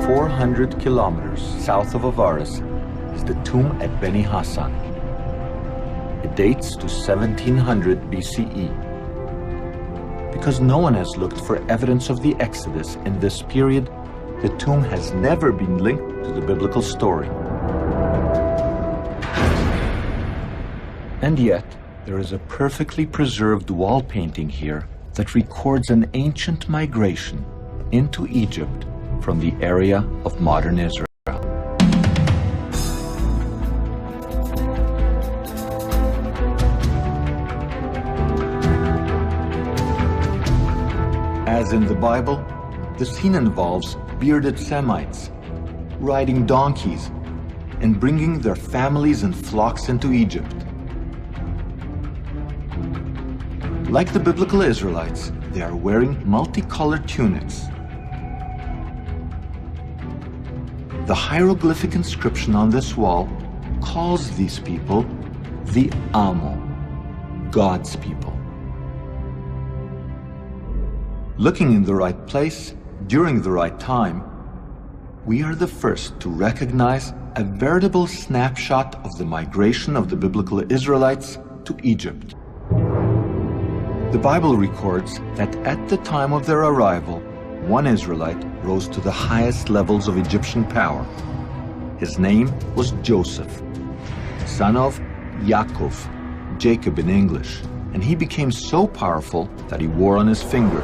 400 kilometers south of Avaris is the tomb at Beni Hassan. It dates to 1700 BCE. Because no one has looked for evidence of the Exodus in this period, the tomb has never been linked to the biblical story. And yet, there is a perfectly preserved wall painting here that records an ancient migration into Egypt from the area of modern Israel. As in the Bible, the scene involves bearded Semites riding donkeys and bringing their families and flocks into Egypt. Like the biblical Israelites, they are wearing multicolored tunics. The hieroglyphic inscription on this wall calls these people the Amo, God's people. Looking in the right place, during the right time, we are the first to recognize a veritable snapshot of the migration of the biblical Israelites to Egypt. The Bible records that at the time of their arrival, one Israelite rose to the highest levels of Egyptian power. His name was Joseph, son of Yaakov, Jacob in English, and he became so powerful that he wore on his finger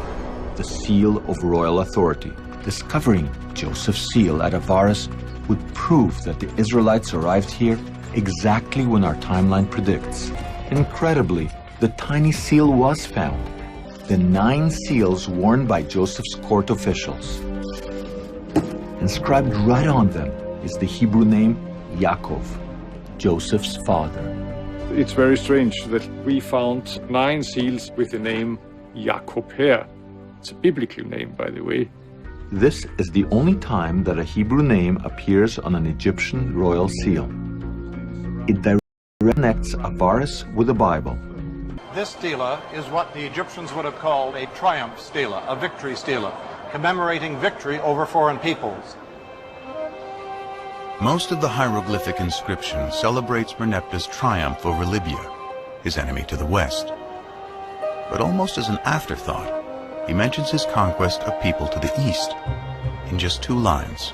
the seal of royal authority. Discovering Joseph's seal at Avaris would prove that the Israelites arrived here exactly when our timeline predicts. Incredibly, the tiny seal was found, the 9 seals worn by Joseph's court officials. Inscribed right on them is the Hebrew name Yaakov, Joseph's father. It's very strange that we found 9 seals with the name Jacob here. It's a biblical name, by the way. This is the only time that a Hebrew name appears on an Egyptian royal seal. It directly connects Avaris with the Bible. This stela is what the Egyptians would have called a triumph stela, a victory stela, commemorating victory over foreign peoples. Most of the hieroglyphic inscription celebrates Merneptah's triumph over Libya, his enemy to the west. But almost as an afterthought, he mentions his conquest of people to the east in just 2 lines.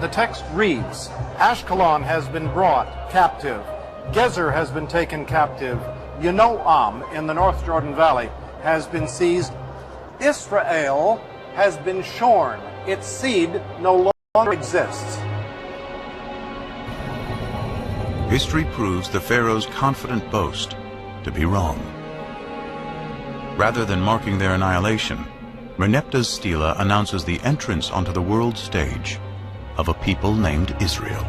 The text reads, Ashkelon has been brought captive, Gezer has been taken captive, Yanoam in the North Jordan Valley has been seized, Israel has been shorn, its seed no longer exists. History proves the Pharaoh's confident boast to be wrong. Rather than marking their annihilation, Merneptah's stela announces the entrance onto the world stage of a people named Israel.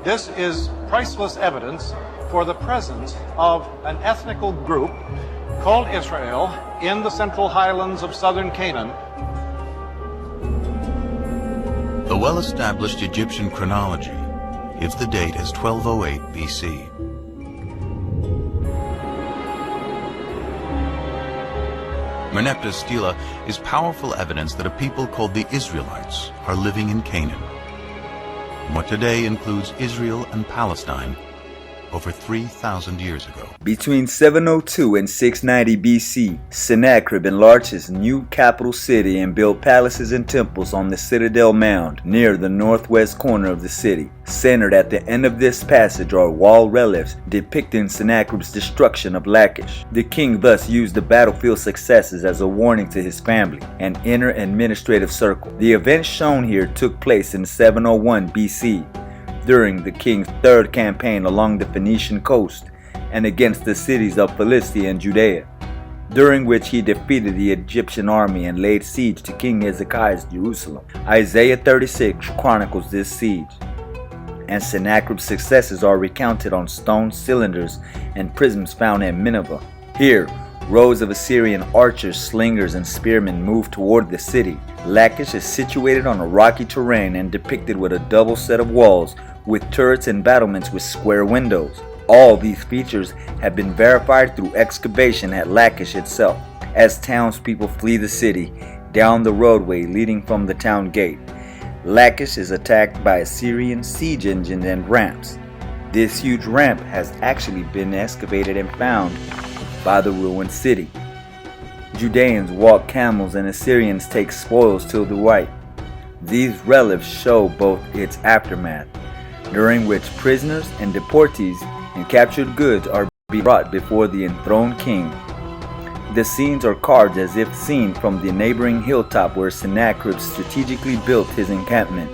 This is priceless evidence for the presence of an ethnical group called Israel in the central highlands of southern Canaan. The well-established Egyptian chronology gives the date as 1208 BC. Merneptah's stela is powerful evidence that a people called the Israelites are living in Canaan, what today includes Israel and Palestine, over 3,000 years ago. Between 702 and 690 BC, Sennacherib enlarged his new capital city and built palaces and temples on the Citadel Mound near the northwest corner of the city. Centered at the end of this passage are wall reliefs depicting Sennacherib's destruction of Lachish. The king thus used the battlefield successes as a warning to his family and inner administrative circle. The events shown here took place in 701 BC. During the king's 3rd campaign along the Phoenician coast and against the cities of Philistia and Judea, during which he defeated the Egyptian army and laid siege to King Hezekiah's Jerusalem. Isaiah 36 chronicles this siege, and Sennacherib's successes are recounted on stone cylinders and prisms found at Nineveh. Here, rows of Assyrian archers, slingers, and spearmen moved toward the city. Lachish is situated on a rocky terrain and depicted with a double set of walls with turrets and battlements with square windows. All these features have been verified through excavation at Lachish itself. As townspeople flee the city, down the roadway leading from the town gate. Lachish is attacked by Assyrian siege engines and ramps. This huge ramp has actually been excavated and found by the ruined city. Judeans walk camels and Assyrians take spoils to the right. These reliefs show both its aftermath, during which prisoners and deportees and captured goods are being brought before the enthroned king. The scenes are carved as if seen from the neighboring hilltop where Sennacherib strategically built his encampment.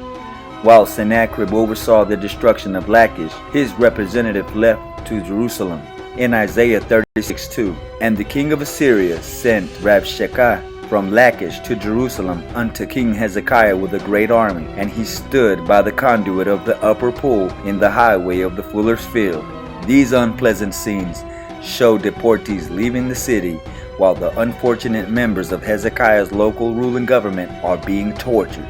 While Sennacherib oversaw the destruction of Lachish, his representative left to Jerusalem. In Isaiah 36:2, and the king of Assyria sent Rabshakeh from Lachish to Jerusalem unto King Hezekiah with a great army, and he stood by the conduit of the upper pool in the highway of the fuller's field. These unpleasant scenes show deportees leaving the city, while the unfortunate members of Hezekiah's local ruling government are being tortured.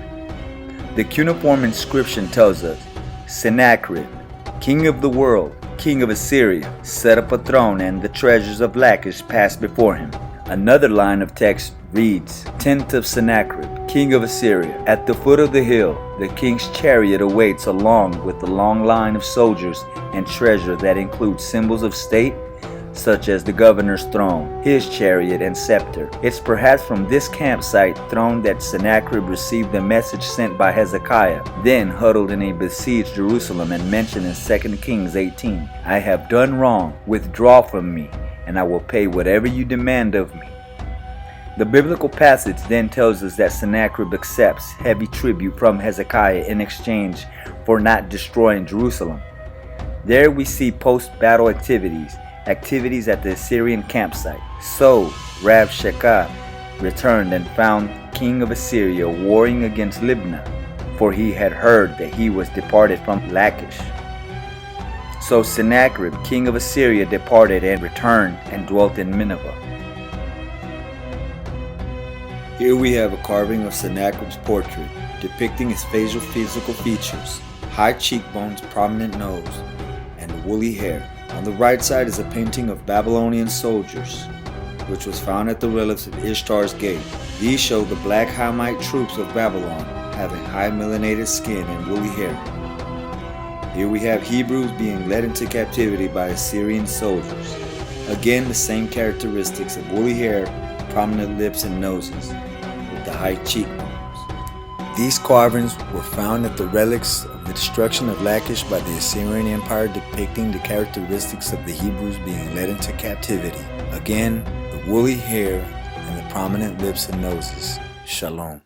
The cuneiform inscription tells us, Sennacherib, king of the world, king of Assyria, set up a throne, and the treasures of Lachish passed before him. Another line of text reads, Tent of Sennacherib, king of Assyria. At the foot of the hill, the king's chariot awaits along with the long line of soldiers and treasure that includes symbols of state, such as the governor's throne, his chariot, and scepter. It's perhaps from this campsite throne that Sennacherib received the message sent by Hezekiah, then huddled in a besieged Jerusalem and mentioned in 2 Kings 18, I have done wrong, withdraw from me, and I will pay whatever you demand of me. The biblical passage then tells us that Sennacherib accepts heavy tribute from Hezekiah in exchange for not destroying Jerusalem. There we see post-battle activities at the Assyrian campsite. So Rabshakeh returned and found king of Assyria warring against Libnah, for he had heard that he was departed from Lachish. So Sennacherib, king of Assyria, departed and returned and dwelt in Nineveh. Here we have a carving of Sennacherib's portrait, depicting his facial physical features, high cheekbones, prominent nose, and woolly hair. On the right side is a painting of Babylonian soldiers, which was found at the reliefs of Ishtar's gate. These show the black Hamite troops of Babylon, having high melanated skin and woolly hair. Here we have Hebrews being led into captivity by Assyrian soldiers. Again, the same characteristics of woolly hair, prominent lips and noses, with the high cheekbones. These carvings were found at the relics of the destruction of Lachish by the Assyrian Empire, depicting the characteristics of the Hebrews being led into captivity. Again, the woolly hair and the prominent lips and noses. Shalom.